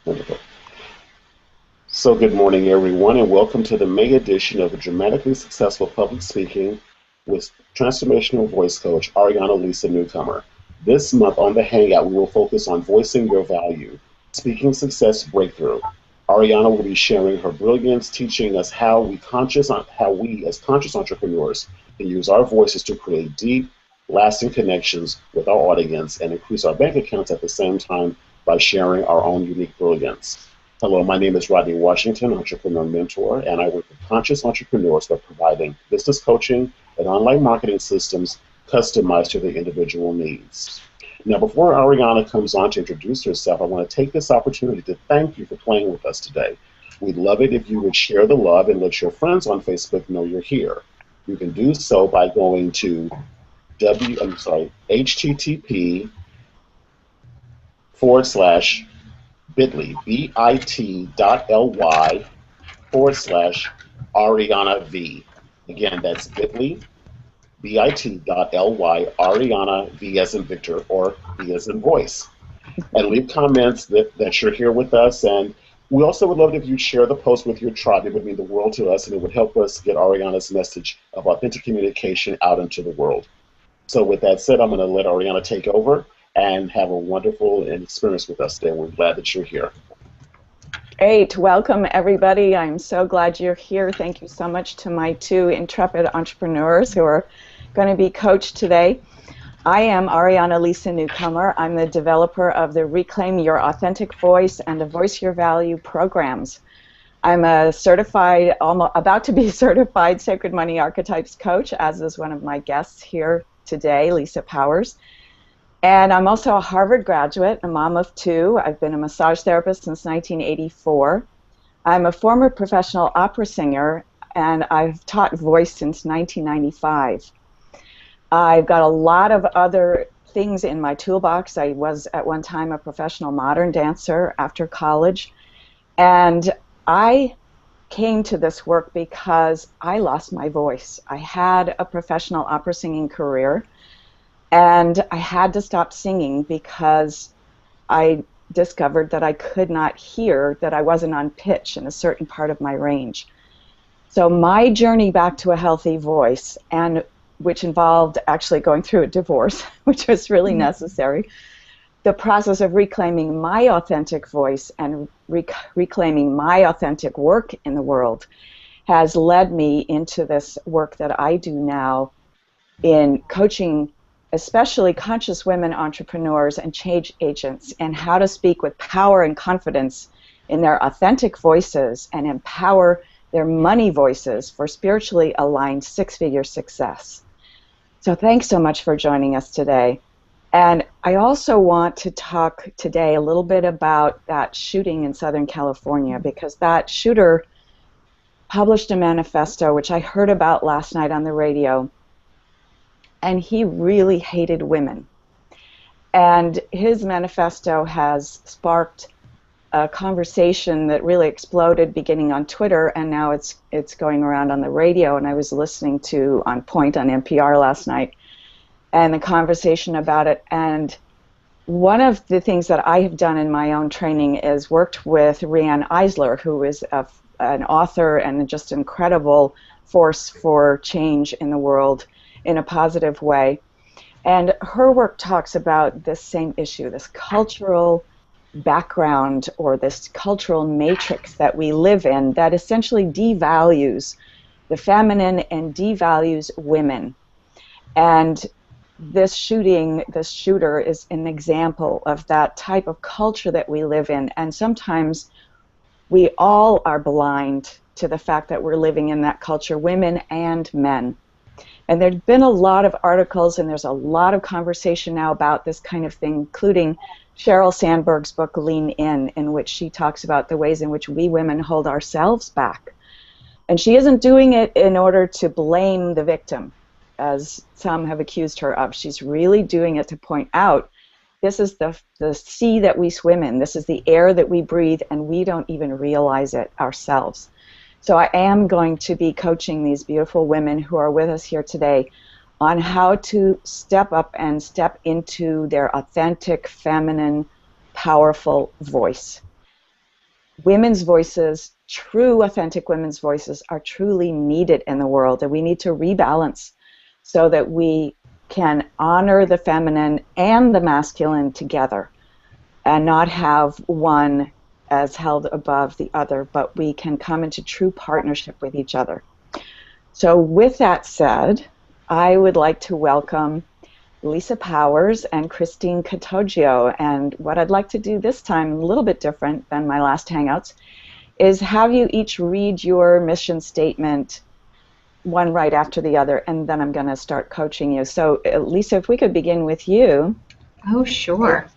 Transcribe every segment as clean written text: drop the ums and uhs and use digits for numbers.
Wonderful. So, good morning, everyone, and welcome to the May edition of Dramatically Successful Public Speaking with Transformational Voice Coach Ariana Lisa Newcomer. This month on the Hangout, we will focus on voicing your value, speaking success breakthrough. Ariana will be sharing her brilliance, teaching us how we as conscious entrepreneurs can use our voices to create deep, lasting connections with our audience and increase our bank accounts at the same time by sharing our own unique brilliance. Hello, my name is Rodney Washington, entrepreneur mentor, and I work with conscious entrepreneurs by providing business coaching and online marketing systems customized to their individual needs. Now, before Ariana comes on to introduce herself, I want to take this opportunity to thank you for playing with us today. We'd love it if you would share the love and let your friends on Facebook know you're here. You can do so by going to http forward slash bit.ly, bit.ly forward slash Ariana V. Again, that's bit.ly, bit.ly, Ariana V as in Victor or V as in voice. And leave comments that you're here with us. And we also would love it if you'd share the post with your tribe. It would mean the world to us, and it would help us get Ariana's message of authentic communication out into the world. So with that said, I'm going to let Ariana take over and have a wonderful experience with us today. We're glad that you're here. Great. Welcome, everybody. I'm so glad you're here. Thank you so much to my two intrepid entrepreneurs who are going to be coached today. I am Ariana Lisa Newcomer. I'm the developer of the Reclaim Your Authentic Voice and the Voice Your Value programs. I'm a certified, about to be certified Sacred Money Archetypes coach, as is one of my guests here today, Lisa Powers. And I'm also a Harvard graduate, a mom of two. I've been a massage therapist since 1984. I'm a former professional opera singer, and I've taught voice since 1995. I've got a lot of other things in my toolbox. I was at one time a professional modern dancer after college, and I came to this work because I lost my voice. I had a professional opera singing career, and I had to stop singing because I discovered that I could not hear, that I wasn't on pitch in a certain part of my range. So my journey back to a healthy voice, and which involved actually going through a divorce, which was really necessary, the process of reclaiming my authentic voice and reclaiming my authentic work in the world has led me into this work that I do now in coaching especially conscious women entrepreneurs and change agents, and how to speak with power and confidence in their authentic voices and empower their money voices for spiritually aligned six-figure success. So thanks so much for joining us today. And I also want to talk today a little bit about that shooting in Southern California, because that shooter published a manifesto, which I heard about last night on the radio, and he really hated women. And his manifesto has sparked a conversation that really exploded, beginning on Twitter, and now it's going around on the radio. And I was listening to On Point on NPR last night, and the conversation about it. And one of the things that I have done in my own training is worked with Riane Eisler, who is an author and just incredible force for change in the world in a positive way. And her work talks about this same issue, this cultural background or this cultural matrix that we live in that essentially devalues the feminine and devalues women. And this shooter is an example of that type of culture that we live in. And sometimes we all are blind to the fact that we're living in that culture, women and men. And there's been a lot of articles, and there's a lot of conversation now about this kind of thing, including Sheryl Sandberg's book, Lean In which she talks about the ways in which we women hold ourselves back. And she isn't doing it in order to blame the victim, as some have accused her of. She's really doing it to point out, this is the sea that we swim in, this is the air that we breathe, and we don't even realize it ourselves. So I am going to be coaching these beautiful women who are with us here today on how to step up and step into their authentic, feminine powerful voice. Women's voices, true authentic women's voices, are truly needed in the world, and we need to rebalance so that we can honor the feminine and the masculine together and not have one as held above the other, but we can come into true partnership with each other. So with that said, I would like to welcome Lisa Powers and Christine Catoggio, and what I'd like to do this time, a little bit different than my last Hangouts, is have you each read your mission statement one right after the other, and then I'm going to start coaching you. So Lisa, if we could begin with you. Oh, sure.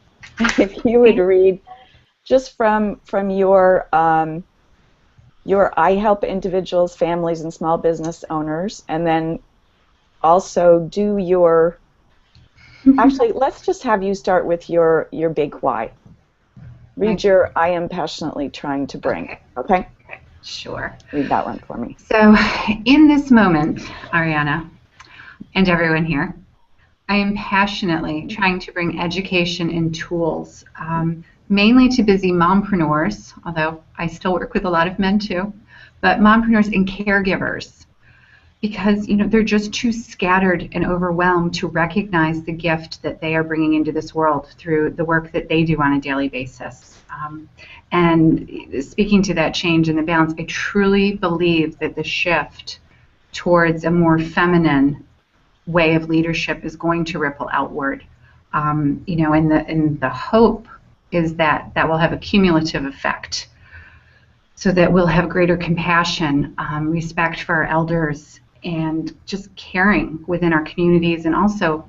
If you would read just from your I help individuals, families, and small business owners, and then also do your, actually, let's just have you start with your big why. Read your I am passionately trying to bring, okay? Sure. Read that one for me. So in this moment, Ariana, and everyone here, I am passionately trying to bring education and tools, mainly to busy mompreneurs, although I still work with a lot of men too, but mompreneurs and caregivers, because they're just too scattered and overwhelmed to recognize the gift that they are bringing into this world through the work that they do on a daily basis. And speaking to that change in the balance, I truly believe that the shift towards a more feminine way of leadership is going to ripple outward. And the hope is that will have a cumulative effect, so that we'll have greater compassion, respect for our elders, and just caring within our communities. And also,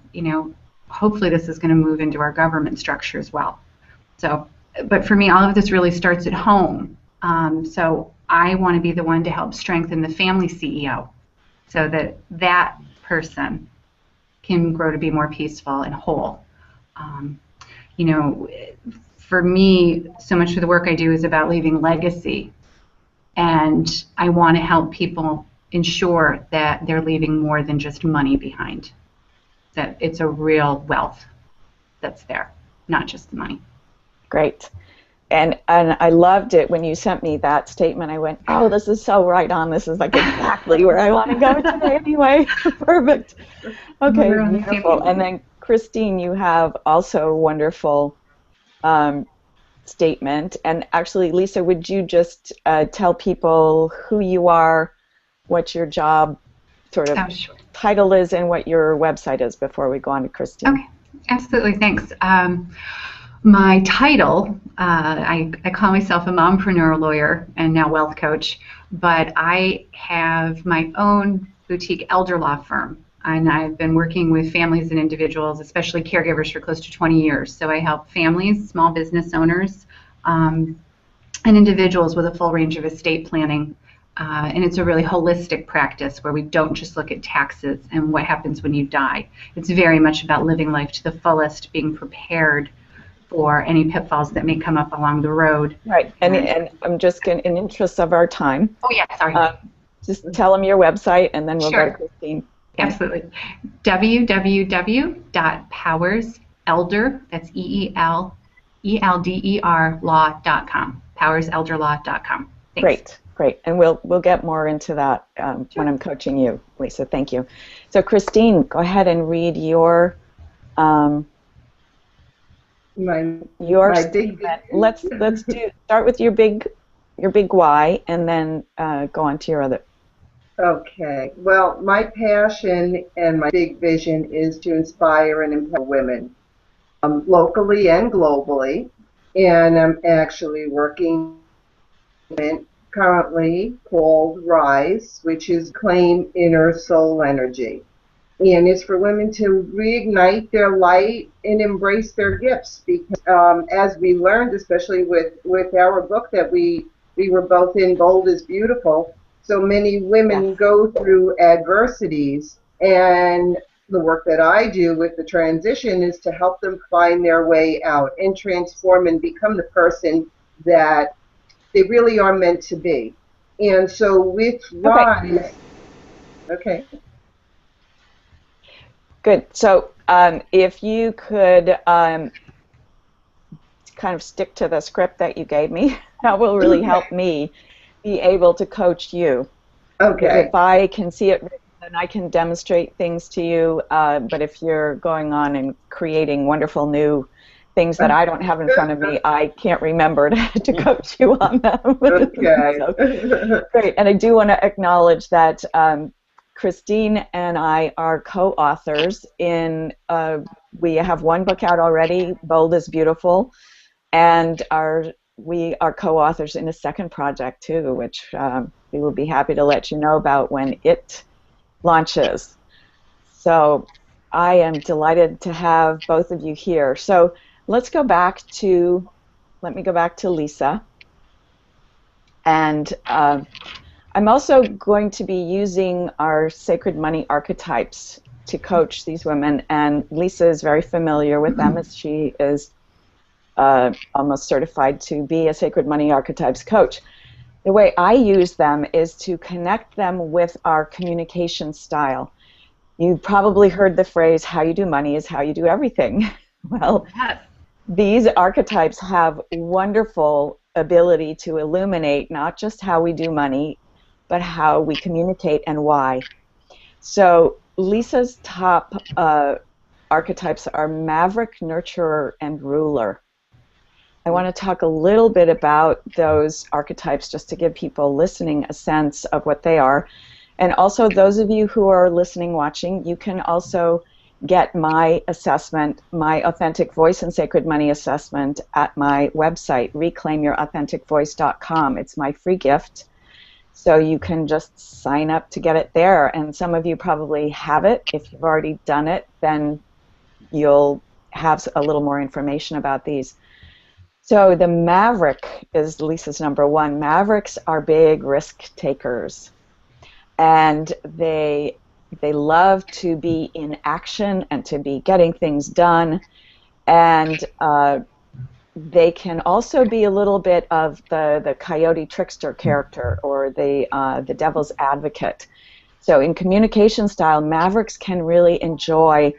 hopefully this is going to move into our government structure as well. So, but for me, all of this really starts at home. So I want to be the one to help strengthen the family CEO, so that that person can grow to be more peaceful and whole. For me, so much of the work I do is about leaving legacy, and I want to help people ensure that they're leaving more than just money behind, that it's a real wealth that's there, not just the money. Great. And I loved it when you sent me that statement. I went, oh, this is so right on. This is like exactly where I want to go today anyway. Perfect. Okay, beautiful. And then Christine, you have also a wonderful statement. And actually, Lisa, would you just tell people who you are, what your job sort of title is, and what your website is before we go on to Christine? Okay, absolutely. Thanks. My title, I call myself a mompreneur lawyer and now wealth coach, but I have my own boutique elder law firm, and I've been working with families and individuals, especially caregivers, for close to 20 years. So I help families, small business owners, and individuals with a full range of estate planning. And it's a really holistic practice where we don't just look at taxes and what happens when you die. It's very much about living life to the fullest, being prepared for any pitfalls that may come up along the road. Right, and I'm just going to, in interest of our time. Oh yeah, sorry. Just tell them your website, and then we'll Sure. go to Christine. Absolutely. www.powerselder, that's EELDER law.com. Powerselderlaw.com. Thanks. Great, and we'll get more into that when I'm coaching you, Lisa. Thank you. So Christine, go ahead and read your statement. Let's start with your big why, and then go on to your other. Okay. Well, my passion and my big vision is to inspire and empower women, locally and globally. And I'm actually working currently called Rise, which is Claim Inner Soul Energy. And it's for women to reignite their light and embrace their gifts, because as we learned, especially with our book that we were both in, Gold is Beautiful, so many women go through adversities, and the work that I do with the transition is to help them find their way out and transform and become the person that they really are meant to be. And so with Rise, okay. Good. So if you could kind of stick to the script that you gave me. That will really help me be able to coach you. Because Okay. if I can see it written, then I can demonstrate things to you. But if you're going on and creating wonderful new things that I don't have in front of me, I can't remember to coach you on them. Okay. So, great. And I do want to acknowledge that Christine and I are co-authors in, we have one book out already, Bold is Beautiful, and we are co-authors in a second project too, which we will be happy to let you know about when it launches. So I am delighted to have both of you here. So let me go back to Lisa. And I'm also going to be using our sacred money archetypes to coach these women, and Lisa is very familiar with them as she is almost certified to be a sacred money archetypes coach. The way I use them is to connect them with our communication style. You probably heard the phrase, how you do money is how you do everything. Well, Yes. these archetypes have wonderful ability to illuminate not just how we do money, but how we communicate and why. So Lisa's top archetypes are maverick, nurturer, and ruler. I want to talk a little bit about those archetypes just to give people listening a sense of what they are. And also those of you who are listening, watching, you can also get my assessment, my Authentic Voice and Sacred Money assessment at my website, reclaimyourauthenticvoice.com. It's my free gift. So you can just sign up to get it there. And some of you probably have it. If you've already done it, then you'll have a little more information about these. So the maverick is Lisa's number one. Mavericks are big risk takers, and they love to be in action and to be getting things done, and they can also be a little bit of the coyote trickster character or the devil's advocate. So in communication style, mavericks can really enjoy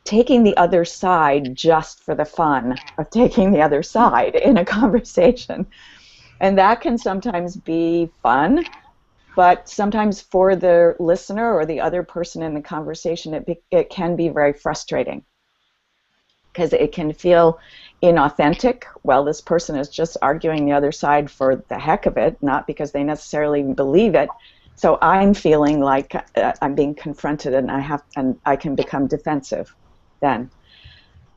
taking the other side just for the fun of taking the other side in a conversation. And that can sometimes be fun, but sometimes for the listener or the other person in the conversation, it can be very frustrating because it can feel inauthentic. Well, this person is just arguing the other side for the heck of it, not because they necessarily believe it. So I'm feeling like I'm being confronted, and I can become defensive then.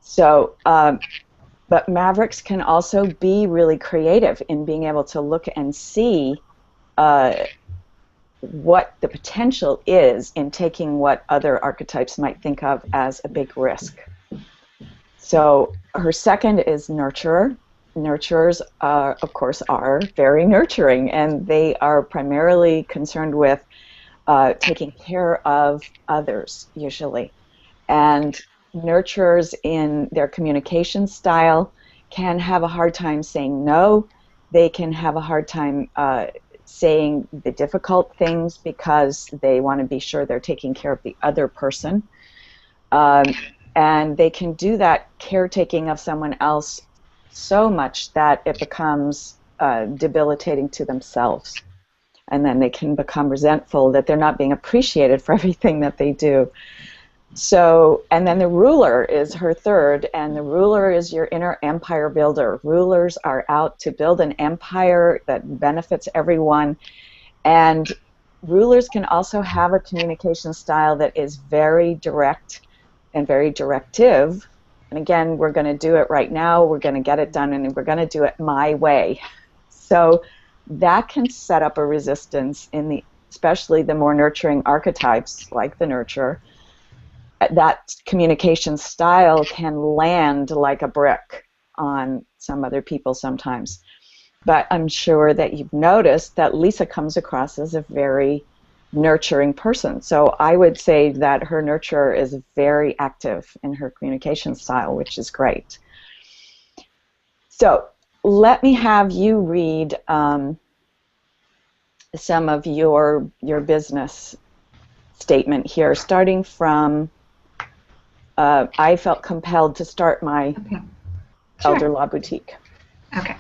So, but mavericks can also be really creative in being able to look and see what the potential is in taking what other archetypes might think of as a big risk. So her second is nurturer. Nurturers, of course, are very nurturing, and they are primarily concerned with taking care of others, usually. And nurturers in their communication style can have a hard time saying no. They can have a hard time saying the difficult things because they want to be sure they're taking care of the other person. And they can do that caretaking of someone else so much that it becomes debilitating to themselves. And then they can become resentful that they're not being appreciated for everything that they do. So, and then the ruler is her third, and the ruler is your inner empire builder. Rulers are out to build an empire that benefits everyone, and rulers can also have a communication style that is very direct and very directive. And again, we're going to do it right now, we're going to get it done, and we're going to do it my way. So that can set up a resistance in especially the more nurturing archetypes, like the nurturer. That communication style can land like a brick on some other people sometimes. But I'm sure that you've noticed that Lisa comes across as a very nurturing person. So I would say that her nurturer is very active in her communication style, which is great. So let me have you read some of your business statement here, starting from I felt compelled to start my Sure. Elder Law Boutique. Okay.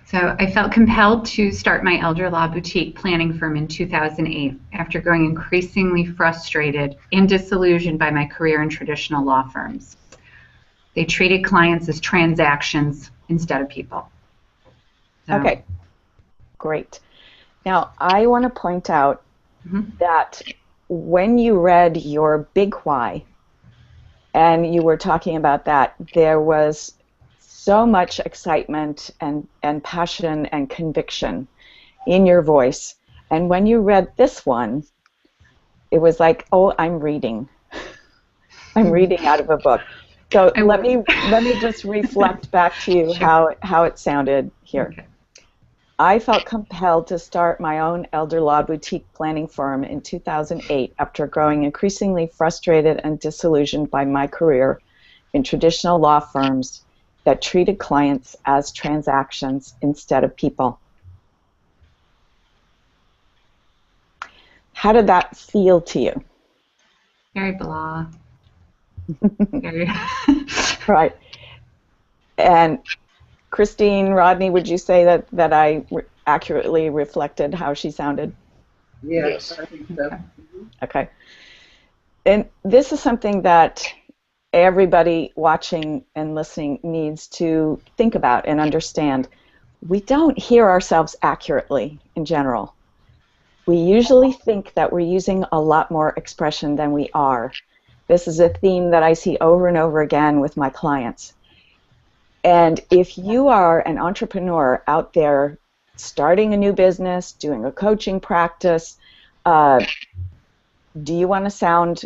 So I felt compelled to start my elder law boutique planning firm in 2008 after growing increasingly frustrated and disillusioned by my career in traditional law firms. They treated clients as transactions instead of people. So, Okay, great. Now, I want to point out that when you read your big why and you were talking about that, there was so much excitement and passion and conviction in your voice. And when you read this one, it was like, oh, I'm reading. I'm reading out of a book. So let me just reflect back to you Sure. how it sounded here. Okay. I felt compelled to start my own elder law boutique planning firm in 2008 after growing increasingly frustrated and disillusioned by my career in traditional law firms that treated clients as transactions instead of people. How did that feel to you? Very blah. Very Right. And Christine, Rodney, would you say that I accurately reflected how she sounded? Yes, Yes. I think so. Okay. And this is something that everybody watching and listening needs to think about and understand. We don't hear ourselves accurately in general. We usually think that we're using a lot more expression than we are. This is a theme that I see over and over again with my clients. And if you are an entrepreneur out there starting a new business, doing a coaching practice, do you want to sound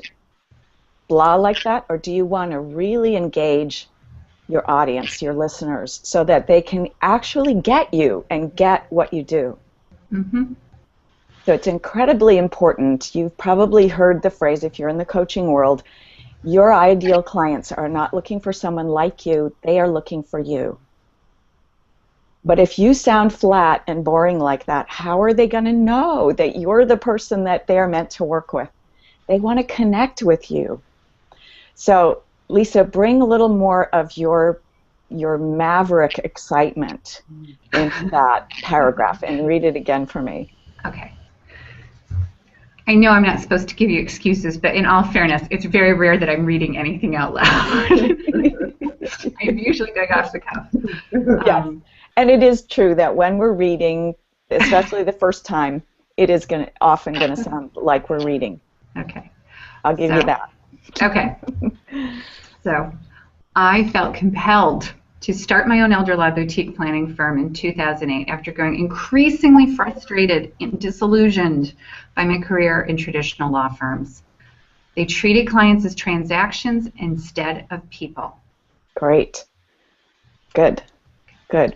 blah like that, or do you want to really engage your audience, your listeners, so that they can actually get you and get what you do? So it's incredibly important. You've probably heard the phrase, if you're in the coaching world, your ideal clients are not looking for someone like you, they are looking for you. But if you sound flat and boring like that, how are they going to know that you're the person that they're meant to work with? They want to connect with you. So, Lisa, bring a little more of your maverick excitement into that paragraph and read it again for me. Okay. I know I'm not supposed to give you excuses, but in all fairness, it's very rare that I'm reading anything out loud. I'm usually going off the cuff. Yes. And it is true that when we're reading, especially the first time, it is often going to sound like we're reading. Okay. I'll give you that. Okay. So I felt compelled to start my own elder law boutique planning firm in 2008 after growing increasingly frustrated and disillusioned by my career in traditional law firms. They treated clients as transactions instead of people. Great. Good. Good.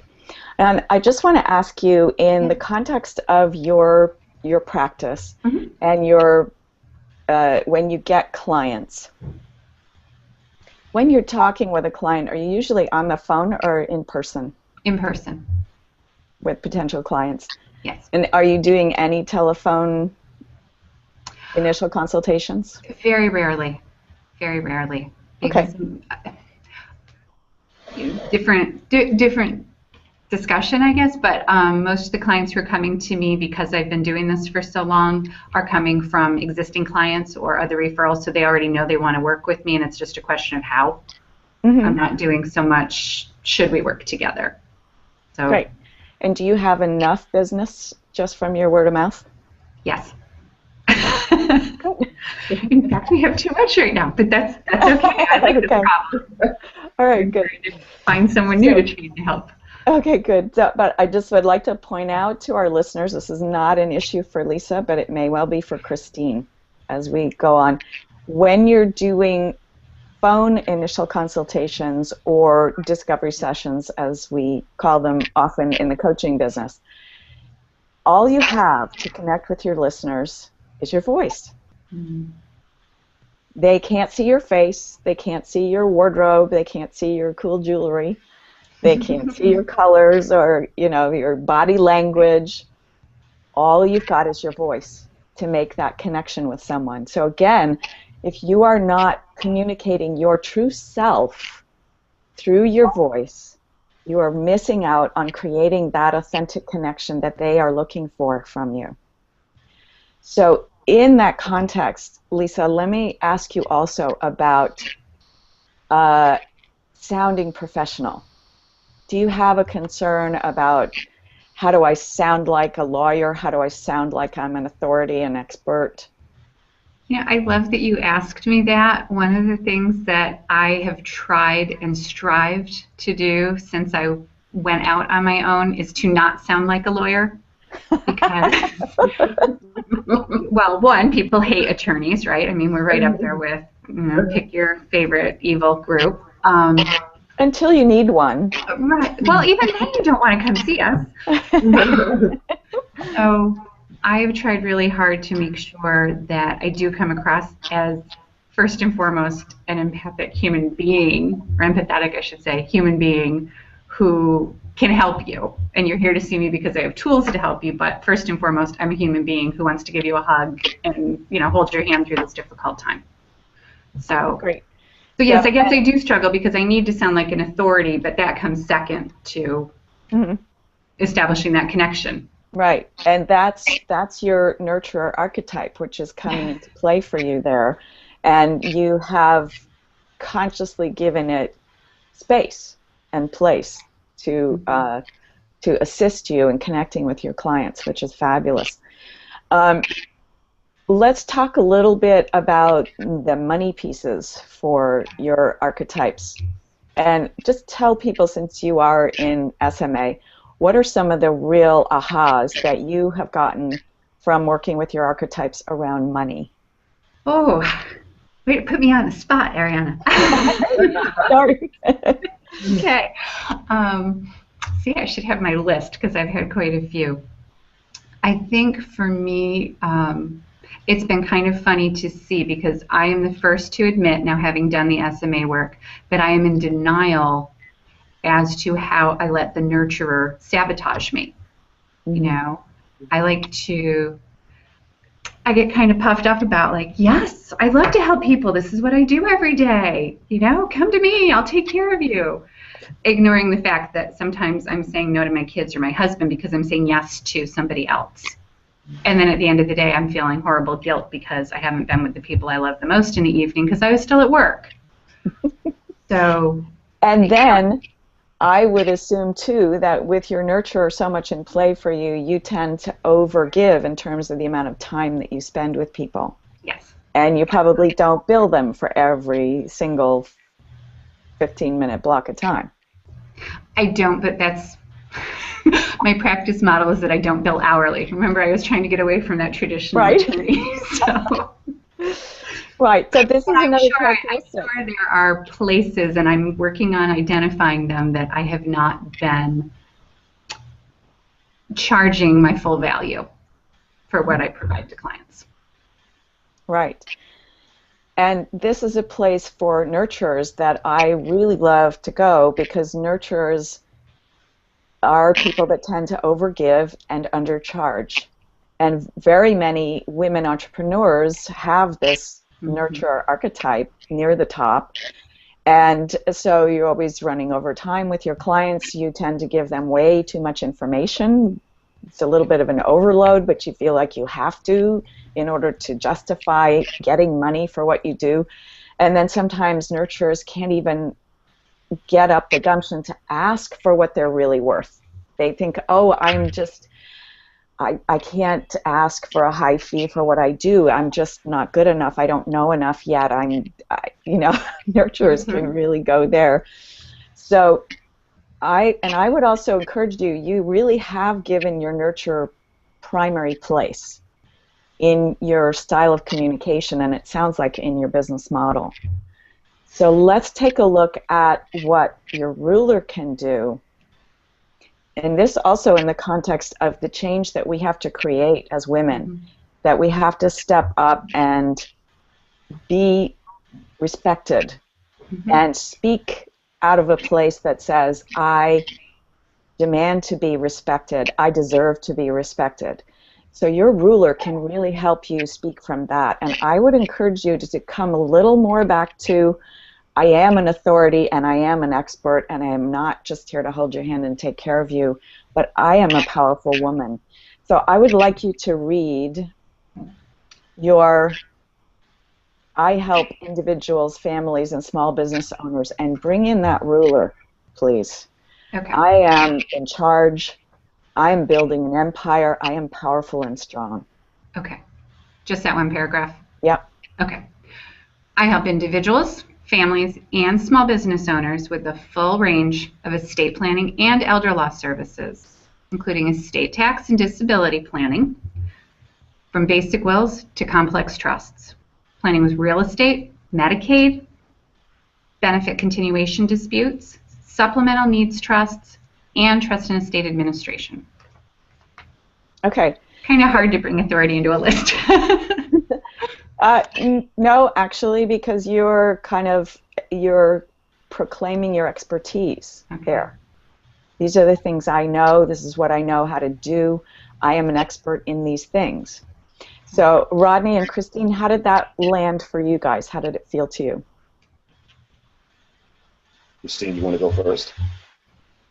And I just want to ask you, in the context of your practice and your when you get clients, when you're talking with a client, are you usually on the phone or in person? In person. With potential clients? Yes. And are you doing any telephone initial consultations? Very rarely. Very rarely. Because different discussion, I guess, but most of the clients who are coming to me, because I've been doing this for so long, are coming from existing clients or other referrals, so they already know they want to work with me, and it's just a question of how. I'm not doing so much, should we work together? So, great. And do you have enough business just from your word of mouth? Yes. In fact, we have too much right now, but that's okay. I like this problem. All right, good. To find someone new to train to help. Okay, good. So, but I just would like to point out to our listeners, this is not an issue for Lisa, but it may well be for Christine as we go on. When you're doing phone initial consultations or discovery sessions, as we call them often in the coaching business, all you have to connect with your listeners is your voice. They can't see your face, they can't see your wardrobe, they can't see your cool jewelry, they can't see your colors or, your body language. All you've got is your voice to make that connection with someone. So again, if you are not communicating your true self, through your voice, you are missing out on creating that authentic connection that they are looking for from you. So in that context, Lisa, let me ask you also about sounding professional. Do you have a concern about how do I sound like a lawyer? How do I sound like I'm an authority, an expert? Yeah, I love that you asked me that. One of the things that I have tried and strived to do since I went out on my own is to not sound like a lawyer. Because, well, one, people hate attorneys, right? I mean, we're right up there with, pick your favorite evil group. Until you need one. Right. Well, even then you don't want to come see us. So I've tried really hard to make sure that I do come across as, first and foremost, an empathic human being, or empathetic, I should say, human being who can help you. And you're here to see me because I have tools to help you, but first and foremost, I'm a human being who wants to give you a hug and, hold your hand through this difficult time. So, great. So yes, I guess I do struggle because I need to sound like an authority, but that comes second to establishing that connection. Right, and that's your nurturer archetype, which is coming into play for you there, and you have consciously given it space and place to assist you in connecting with your clients, which is fabulous. Let's talk a little bit about the money pieces for your archetypes, and just tell people, since you are in SMA, what are some of the real ahas that you have gotten from working with your archetypes around money? Oh, way to put me on the spot, Ariana. Sorry. Okay. See, I should have my list because I've had quite a few. I think for me, it's been kind of funny to see because I am the first to admit, now having done the SMA work, that I am in denial as to how I let the nurturer sabotage me. I get kind of puffed up about, like, yes, I love to help people. This is what I do every day. Come to me. I'll take care of you. Ignoring the fact that sometimes I'm saying no to my kids or my husband because I'm saying yes to somebody else. And then at the end of the day, I'm feeling horrible guilt because I haven't been with the people I love the most in the evening because I was still at work. And then I would assume, too, that with your nurturer so much in play for you, you tend to overgive in terms of the amount of time that you spend with people. Yes. And you probably don't bill them for every single 15-minute block of time. I don't, but that's my practice model is that I don't bill hourly. Remember, I was trying to get away from that traditional attorney. Right. So this is another characteristic. I'm sure there are places, and I'm working on identifying them, that I have not been charging my full value for what I provide to clients. Right. And this is a place for nurturers that I really love to go, because nurturers are people that tend to overgive and undercharge. And very many women entrepreneurs have this nurturer archetype near the top. And so you're always running over time with your clients. You tend to give them way too much information. It's a little bit of an overload, but you feel like you have to in order to justify getting money for what you do. And then sometimes nurturers can't even get up the gumption to ask for what they're really worth. They think, oh, I can't ask for a high fee for what I do. I'm just not good enough. I don't know enough yet. Nurturers can really go there. So I would also encourage you really have given your nurturer primary place in your style of communication, and it sounds like in your business model. So let's take a look at what your ruler can do. And this also in the context of the change that we have to create as women, that we have to step up and be respected and speak out of a place that says, I demand to be respected, I deserve to be respected. So your ruler can really help you speak from that. And I would encourage you to come a little more back to I am an authority and I am an expert and I am not just here to hold your hand and take care of you, but I am a powerful woman. So I would like you to read your I help individuals, families, and small business owners, and bring in that ruler, please. Okay. I am in charge. I am building an empire. I am powerful and strong. Okay. Just that one paragraph? Yep. Okay. I help individuals, families, and small business owners with the full range of estate planning and elder law services, including estate tax and disability planning, from basic wills to complex trusts, planning with real estate, Medicaid, benefit continuation disputes, supplemental needs trusts, and trust and estate administration. Okay. Kind of hard to bring authority into a list. No, actually, because you're proclaiming your expertise there. These are the things I know. This is what I know how to do. I am an expert in these things. So, Rodney and Christine, how did that land for you guys? How did it feel to you? Christine, you want to go first?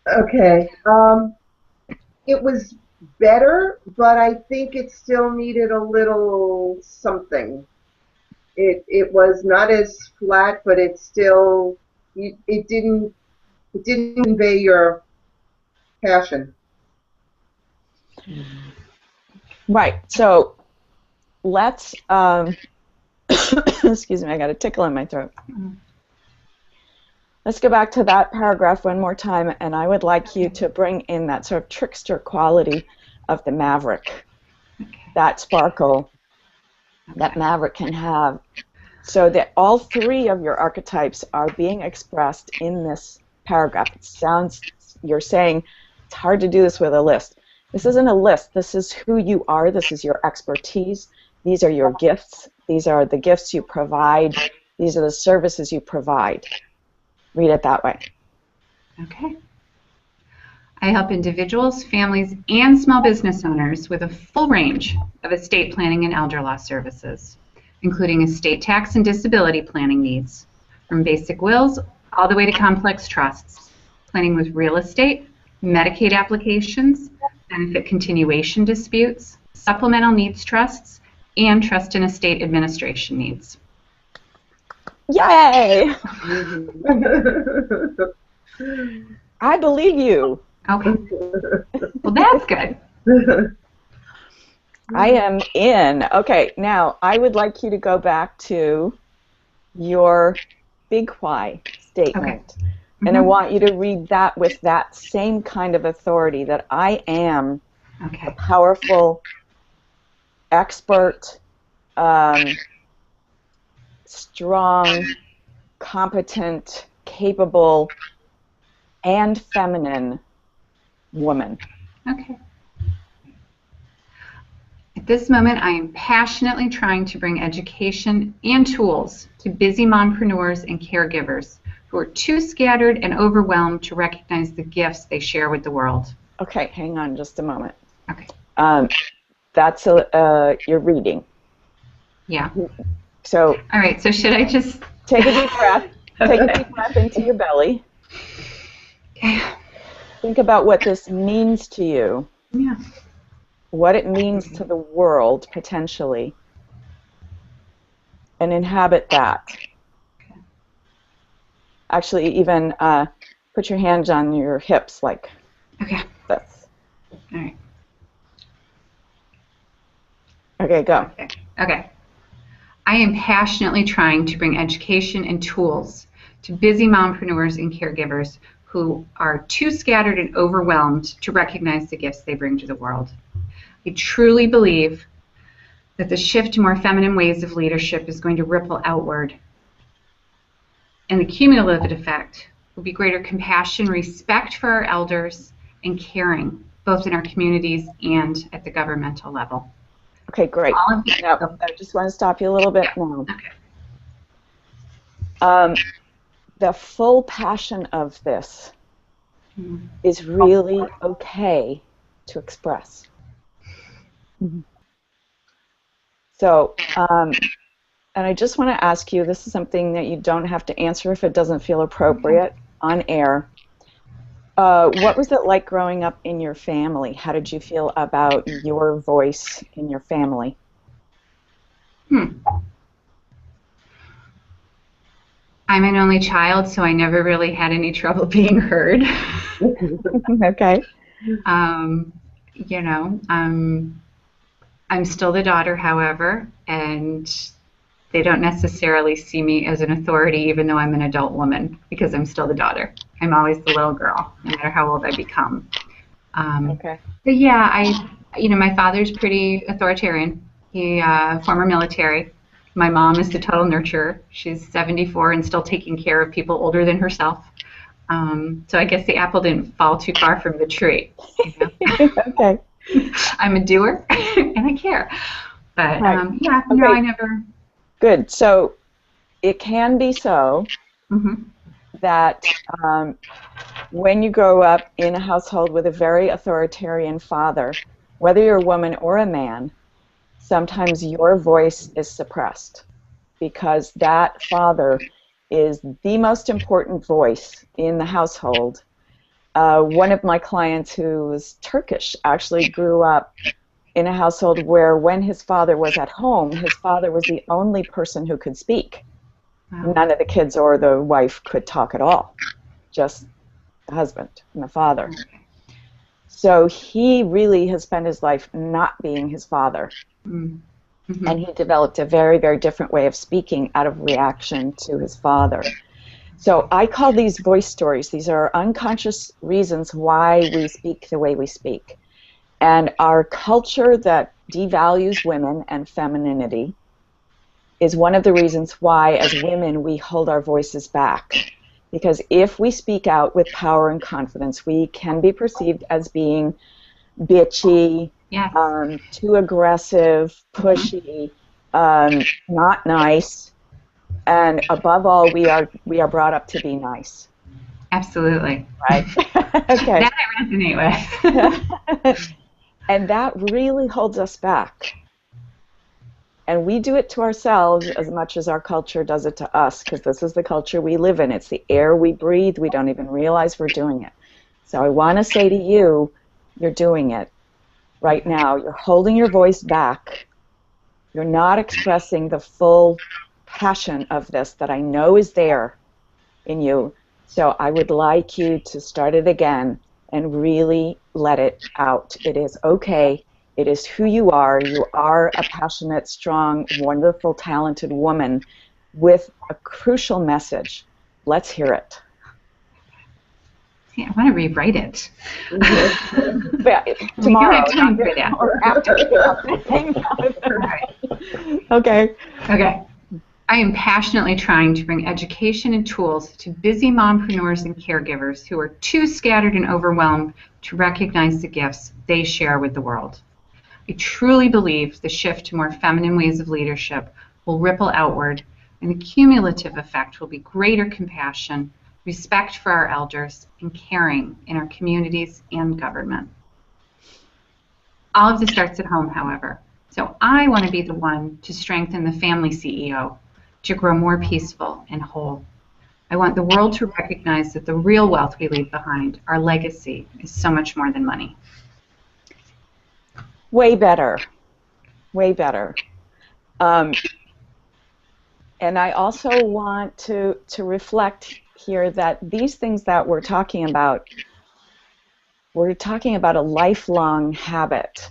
Okay. It was better, but I think it still needed a little something. It was not as flat, but it still it didn't convey your passion. Right. So let's excuse me, I got a tickle in my throat. Let's go back to that paragraph one more time, and I would like you to bring in that sort of trickster quality of the maverick, that sparkle that maverick can have, so that all three of your archetypes are being expressed in this paragraph. It sounds, you're saying, it's hard to do this with a list. This isn't a list. This is who you are. This is your expertise. These are your gifts. These are the gifts you provide. These are the services you provide. Read it that way. Okay. I help individuals, families, and small business owners with a full range of estate planning and elder law services, including estate tax and disability planning needs, from basic wills all the way to complex trusts, planning with real estate, Medicaid applications, benefit continuation disputes, supplemental needs trusts, and trust and estate administration needs. Yay! I believe you. Okay. Well, that's good. I am in. Okay, now I would like you to go back to your big why statement. Okay. And I want you to read that with that same kind of authority, that I am a powerful, expert, strong, competent, capable, and feminine woman. Okay. At this moment, I am passionately trying to bring education and tools to busy mompreneurs and caregivers who are too scattered and overwhelmed to recognize the gifts they share with the world. Okay, hang on just a moment. Okay. That's your reading. Yeah. So. All right. So should I just take a deep breath? Take a deep breath into your belly. Okay. Think about what this means to you. Yeah. What it means to the world, potentially. And inhabit that. Actually, even put your hands on your hips like this. All right. Okay, go. Okay. I am passionately trying to bring education and tools to busy mompreneurs and caregivers who are too scattered and overwhelmed to recognize the gifts they bring to the world. I truly believe that the shift to more feminine ways of leadership is going to ripple outward. And the cumulative effect will be greater compassion, respect for our elders, and caring, both in our communities and at the governmental level. Okay, great. Now, I just want to stop you a little bit now. Okay. The full passion of this is really okay to express. So And I just want to ask you, this is something that you don't have to answer if it doesn't feel appropriate on air. What was it like growing up in your family? How did you feel about your voice in your family? I'm an only child, so I never really had any trouble being heard. Okay. You know, I'm still the daughter, however, and they don't necessarily see me as an authority, even though I'm an adult woman, because I'm still the daughter. I'm always the little girl, no matter how old I become. Okay. But yeah, my father's pretty authoritarian. He, former military. My mom is the total nurturer. She's 74 and still taking care of people older than herself. So I guess the apple didn't fall too far from the tree. You know? Okay. I'm a doer and I care. But Right. yeah, Okay. no, I never. Good. So it can be so Mhm. that when you grow up in a household with a very authoritarian father, whether you're a woman or a man, sometimes your voice is suppressed because that father is the most important voice in the household. One of my clients who's Turkish actually grew up in a household where when his father was at home, his father was the only person who could speak. Wow. None of the kids or the wife could talk at all, just the husband and the father. So he really has spent his life not being his father. Mm-hmm. And he developed a very, very different way of speaking out of reaction to his father. So I call these voice stories. These are unconscious reasons why we speak the way we speak. And our culture that devalues women and femininity is one of the reasons why, as women, we hold our voices back. Because if we speak out with power and confidence, we can be perceived as being bitchy, Yes. Too aggressive, pushy, not nice, and above all, we are brought up to be nice. Absolutely. Right. Okay. That I resonate with. And that really holds us back. And we do it to ourselves as much as our culture does it to us, because this is the culture we live in. It's the air we breathe. We don't even realize we're doing it. So I want to say to you, you're doing it right now. You're holding your voice back. You're not expressing the full passion of this that I know is there in you. So I would like you to start it again and really let it out. It is okay. It is who you are. You are a passionate, strong, wonderful, talented woman with a crucial message. Let's hear it. Yeah, I want to rewrite it. Tomorrow. We don't have time for that. Or after. Right. Okay. Okay. I am passionately trying to bring education and tools to busy mompreneurs and caregivers who are too scattered and overwhelmed to recognize the gifts they share with the world. I truly believe the shift to more feminine ways of leadership will ripple outward, and the cumulative effect will be greater compassion, respect for our elders, and caring in our communities and government. All of this starts at home, however. So I want to be the one to strengthen the family CEO, to grow more peaceful and whole. I want the world to recognize that the real wealth we leave behind, our legacy, is so much more than money. Way better. Way better. And I also want to reflect here that these things that we're talking about a lifelong habit,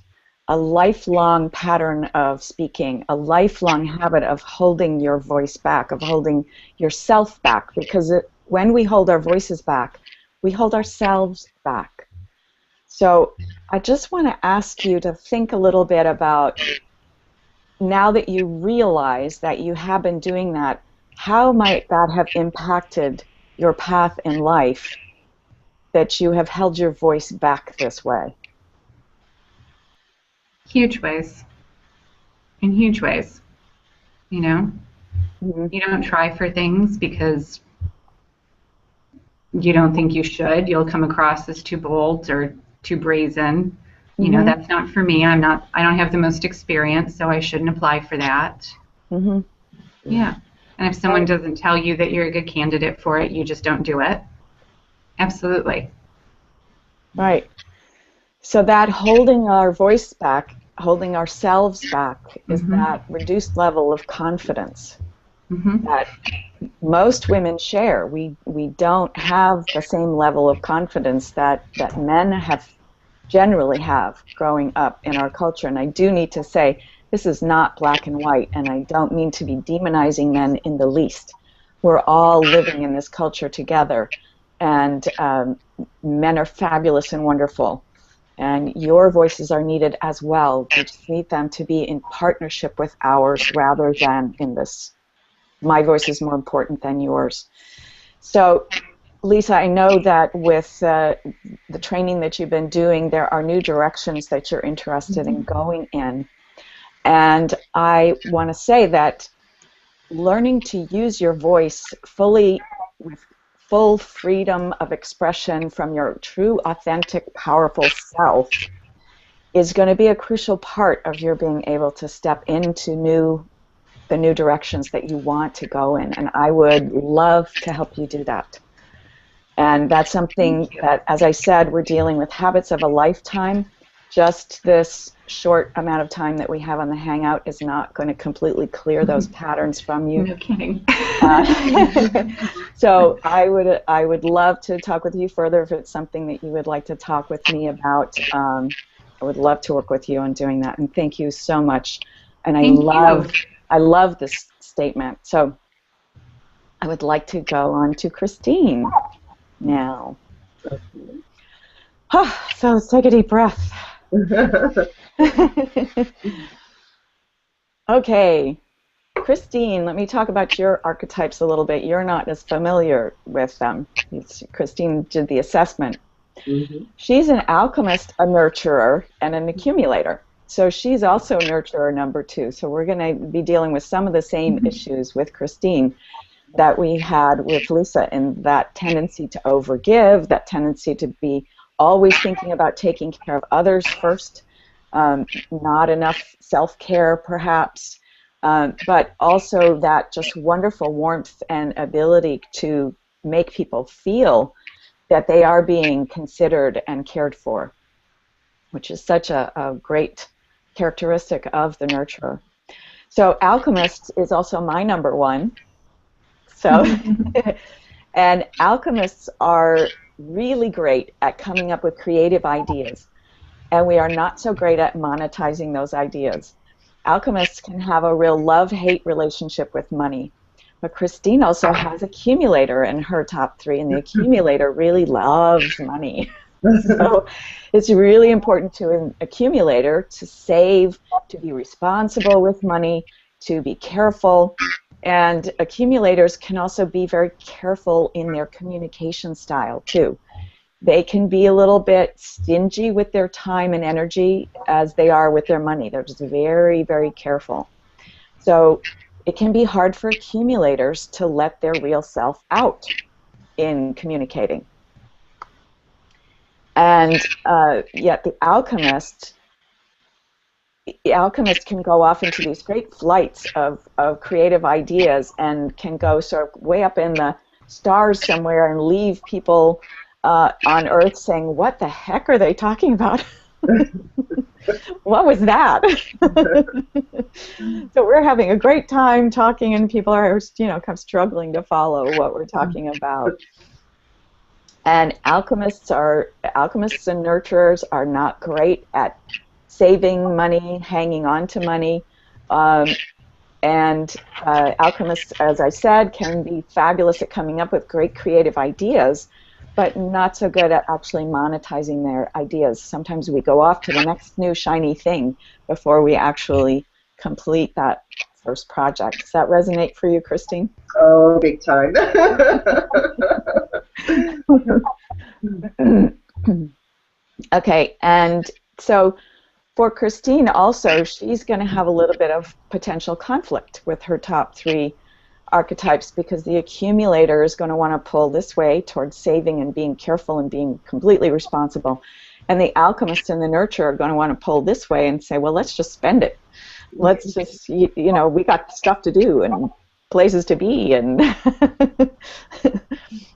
a lifelong pattern of speaking, a lifelong habit of holding your voice back, of holding yourself back, because when we hold our voices back, we hold ourselves back. So I just want to ask you to think a little bit about, now that you realize that you have been doing that, how might that have impacted your path in life, that you have held your voice back this way? Huge ways. In huge ways. You know? Mm-hmm. You don't try for things because you don't think you should. You'll come across as too bold or too brazen. You know, that's not for me. I don't have the most experience, so I shouldn't apply for that. Mm-hmm. Yeah. And if someone doesn't tell you that you're a good candidate for it, you just don't do it. Absolutely. Right. So that holding our voice back, holding ourselves back, is that reduced level of confidence that most women share. We don't have the same level of confidence that men generally have growing up in our culture. And I do need to say, this is not black and white, and I don't mean to be demonizing men in the least. We're all living in this culture together, and men are fabulous and wonderful. And your voices are needed as well. We just need them to be in partnership with ours rather than in this, my voice is more important than yours. So, Lisa, I know that with the training that you've been doing, there are new directions that you're interested in going in. And I want to say that learning to use your voice fully, with full freedom of expression from your true, authentic, powerful self, is going to be a crucial part of your being able to step into the new directions that you want to go in. And I would love to help you do that. And that's something that, as I said, we're dealing with habits of a lifetime. Just this short amount of time that we have on the Hangout is not going to completely clear those patterns from you. No kidding. So I would love to talk with you further if it's something that you would like to talk with me about. I would love to work with you on doing that. And thank you so much. And I love this statement. So I would like to go on to Christine now. So let's take a deep breath. Okay, Christine, let me talk about your archetypes a little bit. You're not as familiar with them. Christine did the assessment. She's an alchemist, a nurturer, and an accumulator. So she's also nurturer number 2. So we're going to be dealing with some of the same issues with Christine that we had with Lisa, in that tendency to overgive, that tendency to be always thinking about taking care of others first, not enough self-care perhaps, but also that just wonderful warmth and ability to make people feel that they are being considered and cared for, which is such a great characteristic of the nurturer. So alchemist is also my number 1. So, and alchemists are really great at coming up with creative ideas, and we are not so great at monetizing those ideas. Alchemists can have a real love-hate relationship with money, but Christine also has accumulator in her top 3, and the accumulator really loves money. So it's really important to an accumulator to save, to be responsible with money, to be careful. And accumulators can also be very careful in their communication style, too. They can be a little bit stingy with their time and energy as they are with their money. They're just very, very careful. So it can be hard for accumulators to let their real self out in communicating. And yet the alchemist can go off into these great flights of creative ideas and can go sort of way up in the stars somewhere and leave people on Earth saying, what the heck are they talking about? What was that? So we're having a great time talking, and people are, kind of struggling to follow what we're talking about. And alchemists and nurturers are not great at saving money, hanging on to money, and alchemists, as I said, can be fabulous at coming up with great creative ideas, but not so good at actually monetizing their ideas. Sometimes we go off to the next new shiny thing before we actually complete that first project. Does that resonate for you, Christine? Oh, big time. Okay, and so for Christine also, she's going to have a little bit of potential conflict with her top 3 archetypes, because the accumulator is going to want to pull this way towards saving and being careful and being completely responsible. And the alchemist and the nurturer are going to want to pull this way and say, well, let's just spend it. Let's just, we got stuff to do, and places to be, and and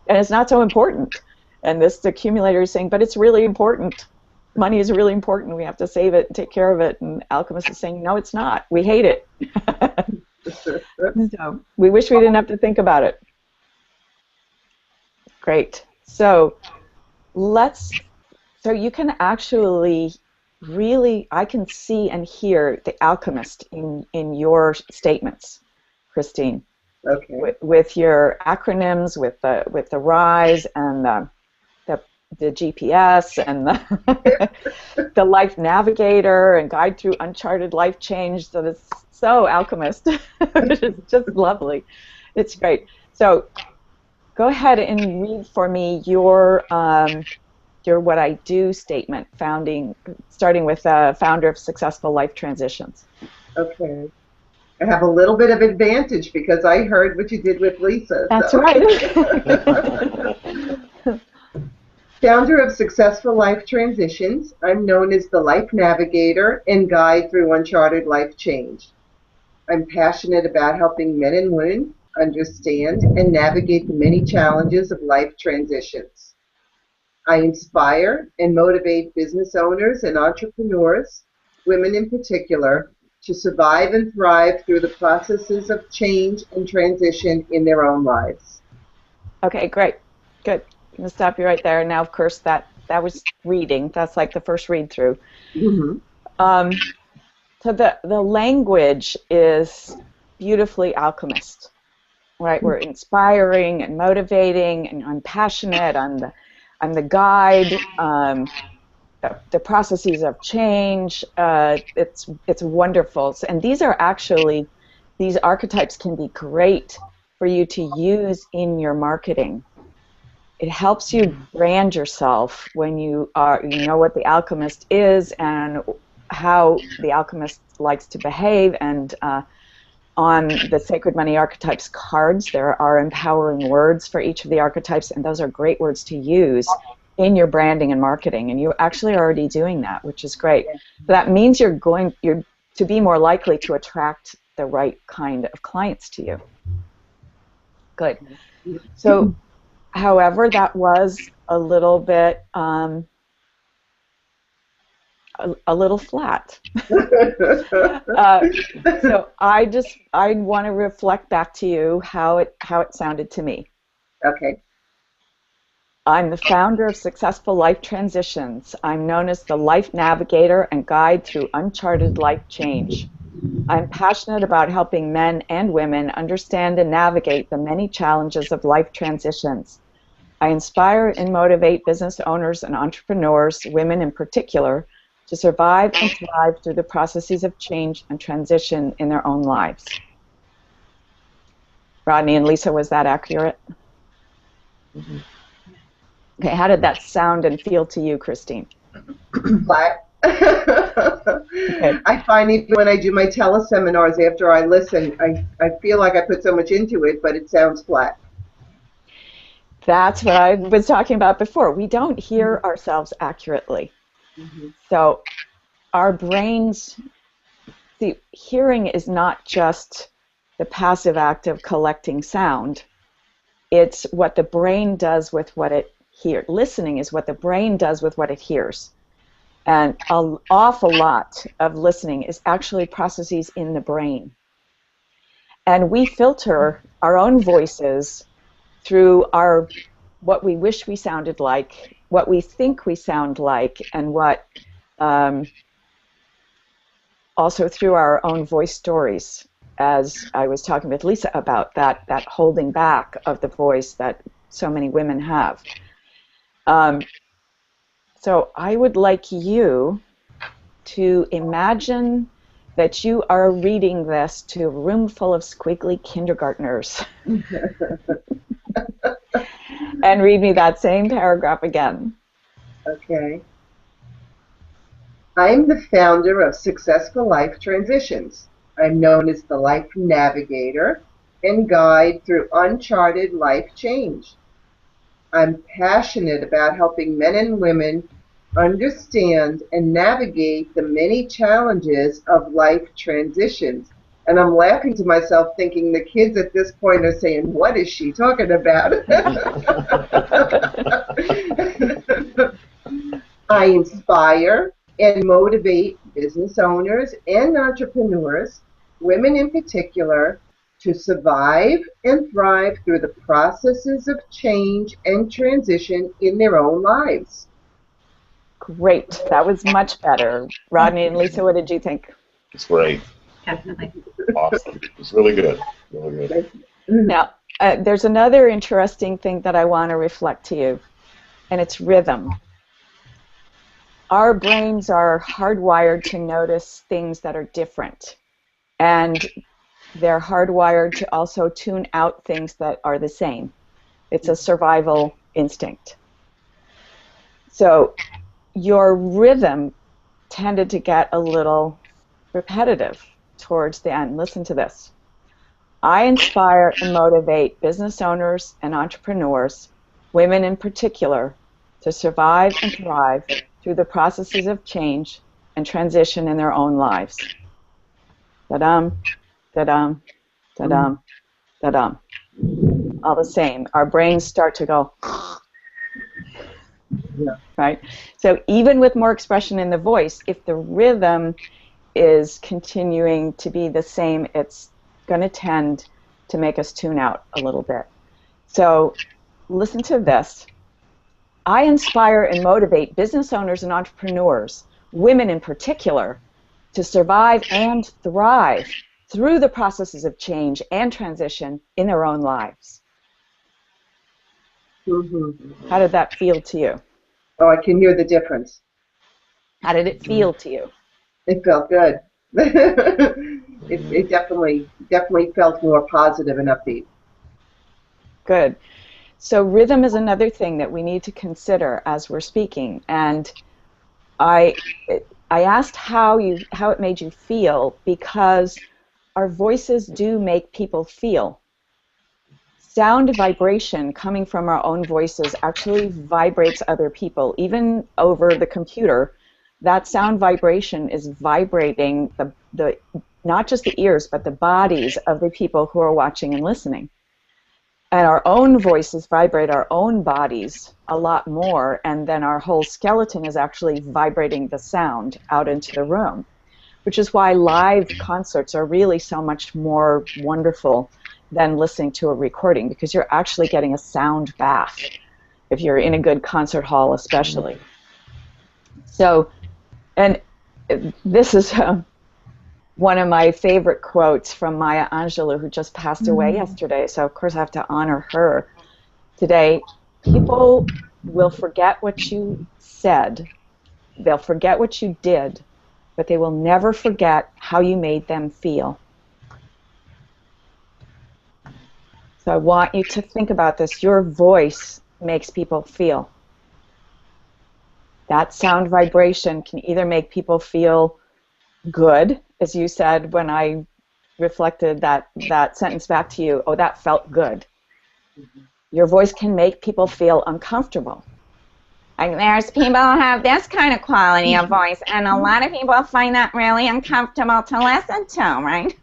it's not so important. And this accumulator is saying, but it's really important. Money is really important. We have to save it and take care of it. And Alchemist is saying, no, it's not. We hate it. So we wish we didn't have to think about it. Great. So so you can actually really, I can see and hear the alchemist in your statements, Christine. Okay. With your acronyms, with the RISE and the GPS and the Life Navigator and Guide Through Uncharted Life Change. So it's so alchemist. It's just lovely. It's great. So go ahead and read for me your what I do statement, starting with founder of Successful Life Transitions. Okay. I have a little bit of advantage because I heard what you did with Lisa. That's so. right. Founder of Successful Life Transitions, I'm known as the Life Navigator and Guide Through Uncharted Life Change. I'm passionate about helping men and women understand and navigate the many challenges of life transitions. I inspire and motivate business owners and entrepreneurs, women in particular, to survive and thrive through the processes of change and transition in their own lives. Okay, great. Good. I'm going to stop you right there. Now, of course, that was reading. That's like the first read through. Mm-hmm. So the language is beautifully alchemist, right? We're inspiring and motivating, and I'm passionate. I'm the guide. The processes of change. It's wonderful. And these archetypes can be great for you to use in your marketing. It helps you brand yourself when you know what the alchemist is and how the alchemist likes to behave. And on the Sacred Money Archetypes cards, there are empowering words for each of the archetypes, and those are great words to use in your branding and marketing. And you're actually already doing that, which is great. So that means you're to be more likely to attract the right kind of clients to you. Good. So, however, that was a little bit a little flat. So I want to reflect back to you how it sounded to me. Okay. I'm the founder of Successful Life Transitions. I'm known as the Life Navigator and Guide Through Uncharted Life Change. I'm passionate about helping men and women understand and navigate the many challenges of life transitions. I inspire and motivate business owners and entrepreneurs, women in particular, to survive and thrive through the processes of change and transition in their own lives. Rodney and Lisa, was that accurate? Mm-hmm. Okay, how did that sound and feel to you, Christine? Flat. Okay. I find even when I do my teleseminars, after I listen, I feel like I put so much into it, but it sounds flat. That's what I was talking about before. We don't hear ourselves accurately. Mm-hmm. So our brains, see, hearing is not just the passive act of collecting sound. It's what the brain does with what it hears. Listening is what the brain does with what it hears. And an awful lot of listening is actually processes in the brain. And we filter our own voices through what we wish we sounded like, what we think we sound like, and what also through our own voice stories, as I was talking with Lisa about that holding back of the voice that so many women have. So I would like you to imagine that you are reading this to a room full of squiggly kindergartners. And read me that same paragraph again. Okay. I'm the founder of Successful Life Transitions. I'm known as the Life Navigator and Guide Through Uncharted Life Change. I'm passionate about helping men and women understand and navigate the many challenges of life transitions. And I'm laughing to myself thinking the kids at this point are saying, what is she talking about? I inspire and motivate business owners and entrepreneurs, women in particular, to survive and thrive through the processes of change and transition in their own lives. Great. That was much better. Rodney and Lisa, what did you think? It's great. Definitely. Awesome. It's really good. Really good. Now, there's another interesting thing that I want to reflect to you, and it's rhythm. Our brains are hardwired to notice things that are different, and they're hardwired to also tune out things that are the same. It's a survival instinct. So your rhythm tended to get a little repetitive towards the end. Listen to this. I inspire and motivate business owners and entrepreneurs, women in particular, to survive and thrive through the processes of change and transition in their own lives. Da-dum, da-dum, da-dum, da-dum. All the same. Our brains start to go, right? So even with more expression in the voice, if the rhythm is continuing to be the same, it's going to tend to make us tune out a little bit. So listen to this. I inspire and motivate business owners and entrepreneurs, women in particular, to survive and thrive through the processes of change and transition in their own lives. Mm-hmm. How did that feel to you? Oh, I can hear the difference. How did it feel to you? It felt good. it definitely felt more positive and upbeat. Good. So rhythm is another thing that we need to consider as we're speaking. And I asked how it made you feel because our voices do make people feel. Sound vibration coming from our own voices actually vibrates other people. Even over the computer, that sound vibration is vibrating the not just the ears, but the bodies of the people who are watching and listening. And our own voices vibrate our own bodies a lot more, and then our whole skeleton is actually vibrating the sound out into the room, which is why live concerts are really so much more wonderful than listening to a recording, because you're actually getting a sound bath if you're in a good concert hall especially. So, and this is one of my favorite quotes from Maya Angelou, who just passed away yesterday, so of course I have to honor her today. People will forget what you said, they'll forget what you did, but they will never forget how you made them feel. So I want you to think about this. Your voice makes people feel. That sound vibration can either make people feel good, as you said when I reflected that sentence back to you, oh, that felt good. Your voice can make people feel uncomfortable. Like there's people who have this kind of quality of voice, and a lot of people find that really uncomfortable to listen to, right?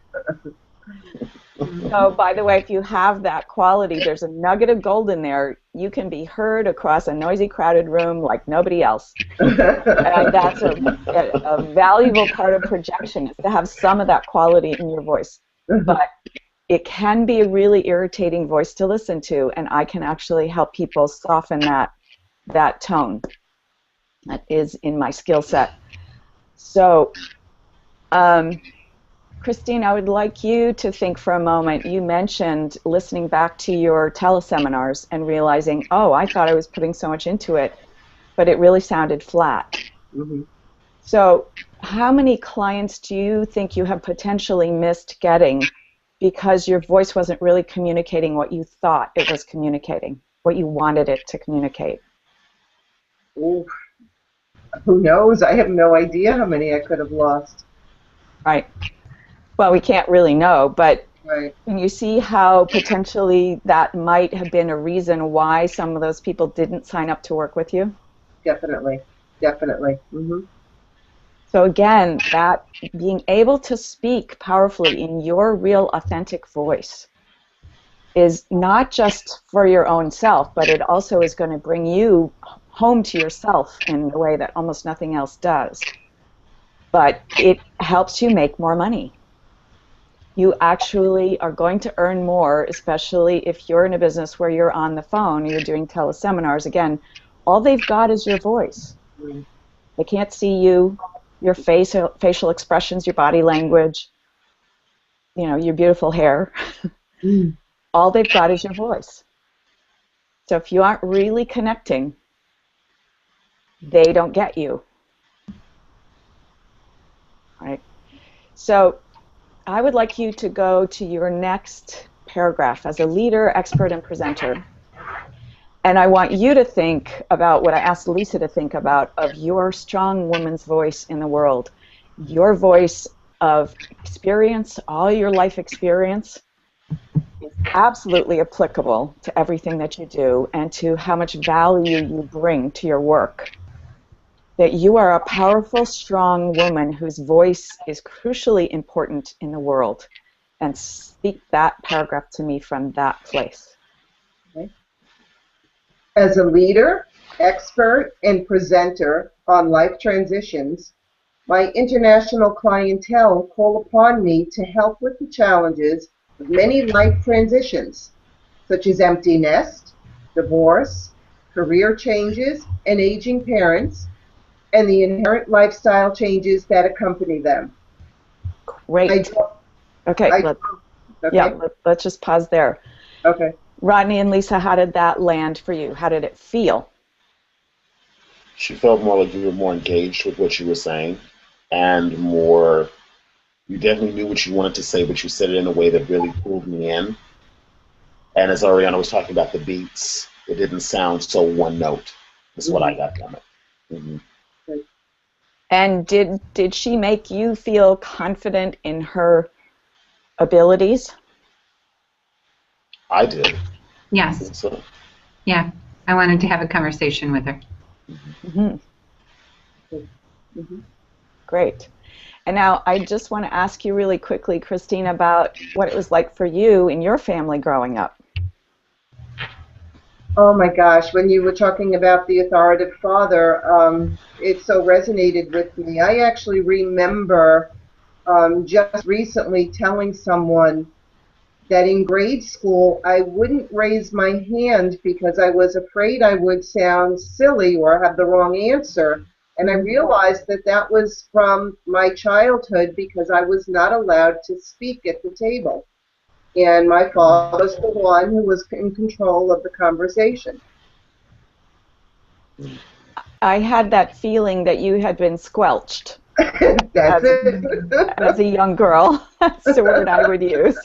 So, by the way, if you have that quality, there's a nugget of gold in there. You can be heard across a noisy, crowded room like nobody else. And that's a valuable part of projection, is to have some of that quality in your voice. But it can be a really irritating voice to listen to, and I can actually help people soften that tone. That is in my skill set. So, Christine, I would like you to think for a moment. You mentioned listening back to your teleseminars and realizing, oh, I thought I was putting so much into it, but it really sounded flat. Mm-hmm. So how many clients do you think you have potentially missed getting because your voice wasn't really communicating what you thought it was communicating, what you wanted it to communicate? Ooh. Who knows? I have no idea how many I could have lost. Right. Well, we can't really know, but Right. can you see how potentially that might have been a reason why some of those people didn't sign up to work with you? Definitely. Mm-hmm. So again, that being able to speak powerfully in your real authentic voice is not just for your own self, but it also is going to bring you home to yourself in a way that almost nothing else does. But it helps you make more money. You actually are going to earn more, especially if you're in a business where you're on the phone, you're doing teleseminars. Again, all they've got is your voice. They can't see you, your facial expressions, your body language, you know, your beautiful hair. All they've got is your voice. So if you aren't really connecting, they don't get you. Right? So I would like you to go to your next paragraph as a leader, expert, and presenter. And I want you to think about what I asked Lisa to think about of your strong woman's voice in the world. Your voice of experience, all your life experience, is absolutely applicable to everything that you do and to how much value you bring to your work. That you are a powerful, strong woman whose voice is crucially important in the world. And speak that paragraph to me from that place. Okay. As a leader, expert, and presenter on life transitions, my international clientele call upon me to help with the challenges of many life transitions, such as empty nest, divorce, career changes, and aging parents, and the inherent lifestyle changes that accompany them. Great. Okay, let's just pause there. Okay. Rodney and Lisa, how did that land for you? How did it feel? She felt more like you were more engaged with what you were saying, and more, you definitely knew what you wanted to say, but you said it in a way that really pulled me in. And as Ariana was talking about the beats, it didn't sound so one note. That's what I got from it. And did she make you feel confident in her abilities? I did. Yes. So. Yeah. I wanted to have a conversation with her. Great. And now I just want to ask you really quickly, Christine, about what it was like for you and your family growing up. Oh my gosh, when you were talking about the authoritative father, it so resonated with me. I actually remember just recently telling someone that in grade school I wouldn't raise my hand because I was afraid I would sound silly or have the wrong answer. And I realized that that was from my childhood because I was not allowed to speak at the table. And my father was the one who was in control of the conversation. I had that feeling that you had been squelched. That's it. As a young girl. That's the word I would use.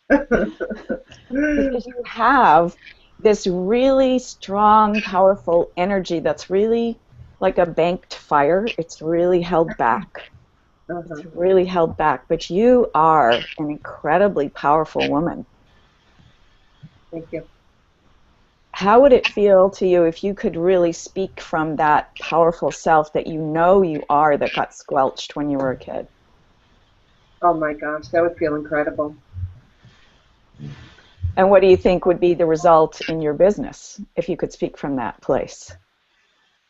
Because you have this really strong, powerful energy that's really like a banked fire. It's really held back. It's really held back. But you are an incredibly powerful woman. Thank you. How would it feel to you if you could really speak from that powerful self that you know you are that got squelched when you were a kid? Oh my gosh, that would feel incredible. And what do you think would be the result in your business if you could speak from that place?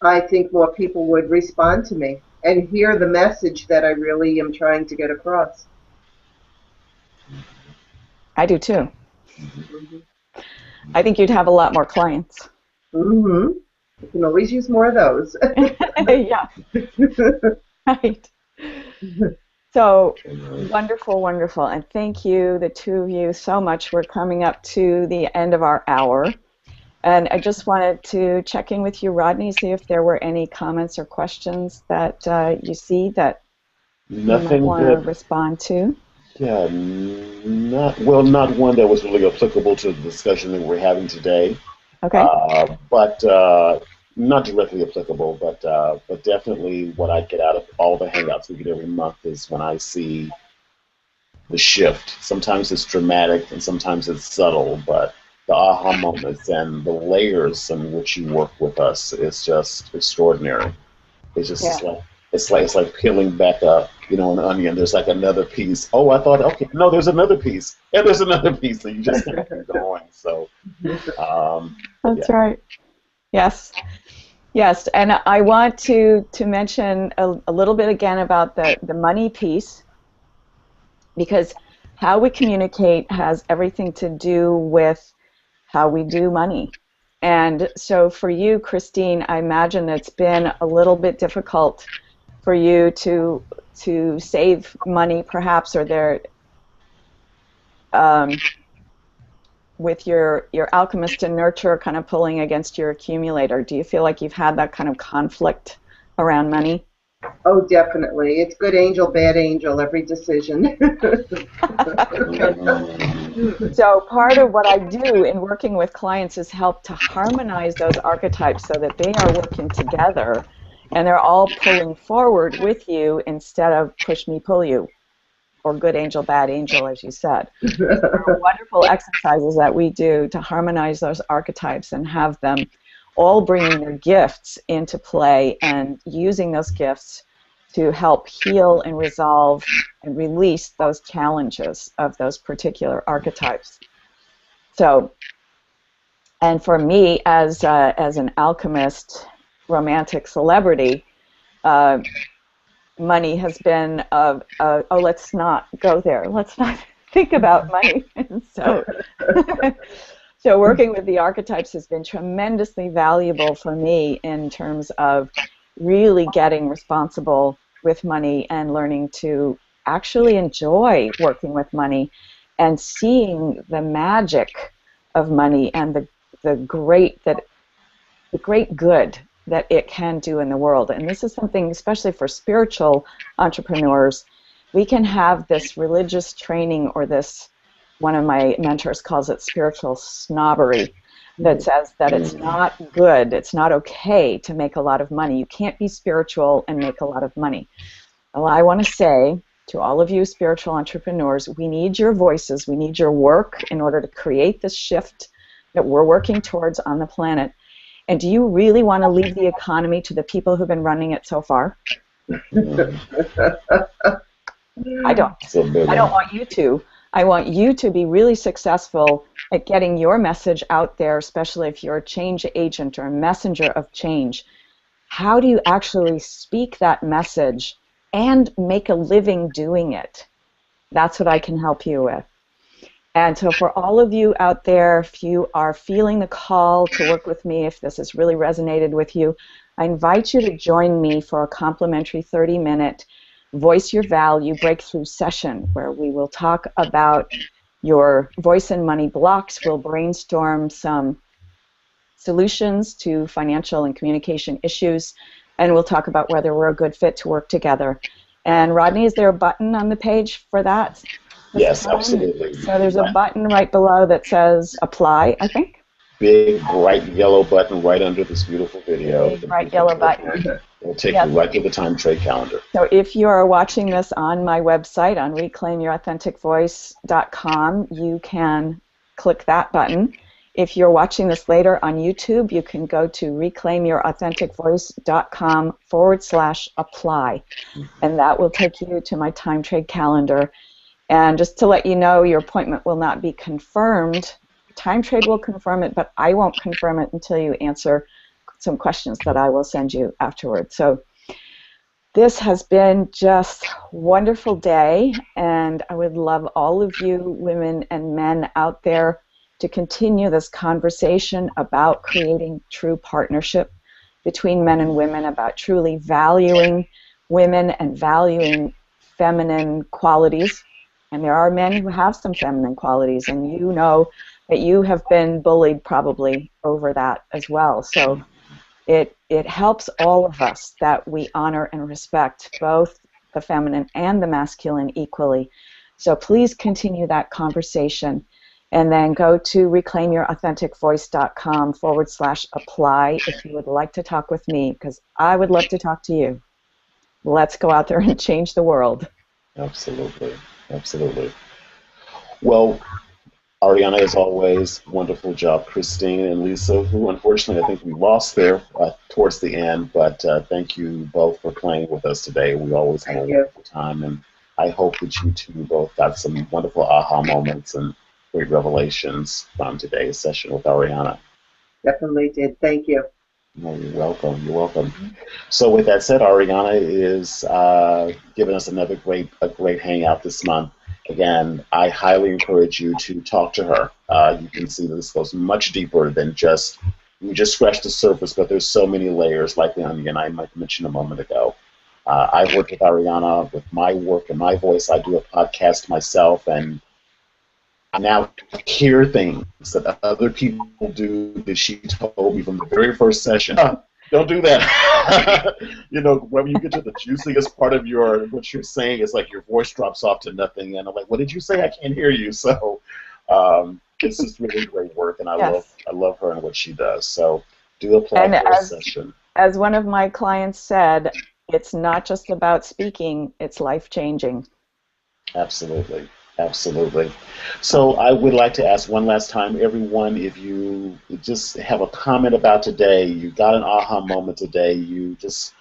I think more people would respond to me and hear the message that I really am trying to get across. I do too. I think you'd have a lot more clients. You can always use more of those. Yeah. Right. So wonderful, wonderful. And thank you, the two of you, so much. We're coming up to the end of our hour. And I just wanted to check in with you, Rodney, see if there were any comments or questions that you see that you might want to respond to. Yeah, not one that was really applicable to the discussion that we're having today. Okay. But not directly applicable, but definitely what I get out of all the Hangouts we get every month is when I see the shift. Sometimes it's dramatic and sometimes it's subtle, but the aha moments and the layers in which you work with us is just extraordinary. It's just like it's like peeling back up, an onion. There's like another piece. Oh, I thought, okay, no, there's another piece, and there's another piece, and you just kind of keep going. So, That's yeah. right. Yes. Yes, and I want to mention a little bit again about the money piece, because how we communicate has everything to do with how we do money. And so for you, Christine, I imagine it's been a little bit difficult for you to save money, perhaps, or um, with your alchemist and nurturer kind of pulling against your accumulator. Do you feel like you've had that kind of conflict around money? Oh, definitely. It's good angel, bad angel, every decision. So part of what I do in working with clients is help to harmonize those archetypes so that they are working together and they're all pulling forward with you instead of push me, pull you, or good angel, bad angel, as you said. There are wonderful exercises that we do to harmonize those archetypes and have them all bringing their gifts into play and using those gifts to help heal and resolve and release those challenges of those particular archetypes. So, and for me, as an alchemist, romantic celebrity, money has been oh, let's not go there. Let's not think about money. And so, so working with the archetypes has been tremendously valuable for me in terms of really getting responsible with money and learning to actually enjoy working with money and seeing the magic of money and the great good that it can do in the world. And this is something, especially for spiritual entrepreneurs, we can have this religious training, or this, one of my mentors calls it spiritual snobbery, that says that it's not good, it's not okay to make a lot of money. You can't be spiritual and make a lot of money. Well, I want to say to all of you spiritual entrepreneurs, we need your voices, we need your work in order to create this shift that we're working towards on the planet. And do you really want to leave the economy to the people who've been running it so far? I don't. I don't want you to. I want you to be really successful at getting your message out there, especially if you're a change agent or a messenger of change. How do you actually speak that message and make a living doing it? That's what I can help you with. And so for all of you out there, if you are feeling the call to work with me, if this has really resonated with you, I invite you to join me for a complimentary 30-minute Voice Your Value breakthrough session where we will talk about your voice and money blocks. We'll brainstorm some solutions to financial and communication issues, and we'll talk about whether we're a good fit to work together. And Rodney, is there a button on the page for that? Yes, absolutely. So there's a button right below that says apply, I think. Big, bright yellow button right under this beautiful video. Big, bright yellow button. It'll take you right to the time trade calendar. So if you are watching this on my website, on reclaimyourauthenticvoice.com, you can click that button. If you're watching this later on YouTube, you can go to reclaimyourauthenticvoice.com/apply, and that will take you to my time trade calendar. And just to let you know, your appointment will not be confirmed. Time Trade will confirm it, but I won't confirm it until you answer some questions that I will send you afterwards. So this has been just a wonderful day, and I would love all of you women and men out there to continue this conversation about creating true partnership between men and women, about truly valuing women and valuing feminine qualities. And there are men who have some feminine qualities, and you know that you have been bullied probably over that as well. So it helps all of us that we honor and respect both the feminine and the masculine equally. So please continue that conversation, and then go to reclaimyourauthenticvoice.com/apply if you would like to talk with me, because I would love to talk to you. Let's go out there and change the world. Absolutely. Absolutely. Well, Ariana, as always, wonderful job. Christine and Lisa, who unfortunately I think we lost there towards the end, but thank you both for playing with us today. We always have a Thank you. wonderful time, and I hope that you two both got some wonderful aha moments and great revelations from today's session with Ariana. Definitely did. Thank you. No, you're welcome. You're welcome. So with that said, Ariana is giving us a great hangout this month. Again, I highly encourage you to talk to her. You can see that this goes much deeper than just we just scratched the surface, but there's so many layers, like the onion I might mention a moment ago. I've worked with Ariana with my work and my voice. I do a podcast myself, and I now hear things that other people do that she told me from the very first session. Don't do that. You know, when you get to the juiciest part of what you're saying, it's like your voice drops off to nothing, and I'm like, "What did you say? I can't hear you." So, it's just really great work, and Yes. I love her and what she does. So, do apply And for a session. as one of my clients said, it's not just about speaking, it's life-changing. Absolutely. Absolutely. So I would like to ask one last time, everyone, if you just have a comment about today, you got an aha moment today, you just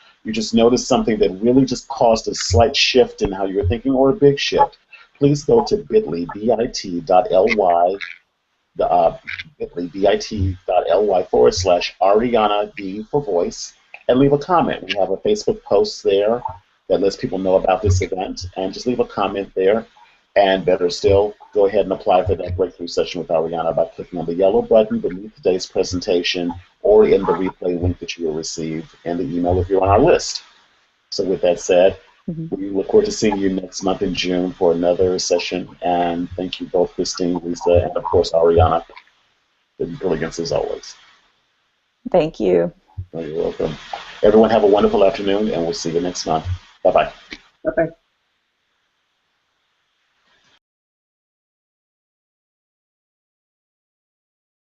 noticed something that really just caused a slight shift in how you're thinking or a big shift, please go to bit.ly, bit.ly, bit.ly /Ariana D for voice, and leave a comment. We have a Facebook post there that lets people know about this event, and just leave a comment there. And better still, go ahead and apply for that breakthrough session with Ariana by clicking on the yellow button beneath today's presentation or in the replay link that you will receive in the email if you're on our list. So with that said, we look forward to seeing you next month in June for another session. And thank you both, Christine, Lisa, and of course, Ariana. Been brilliant as always. Thank you. Oh, you're welcome. Everyone have a wonderful afternoon, and we'll see you next month. Bye-bye. Bye-bye.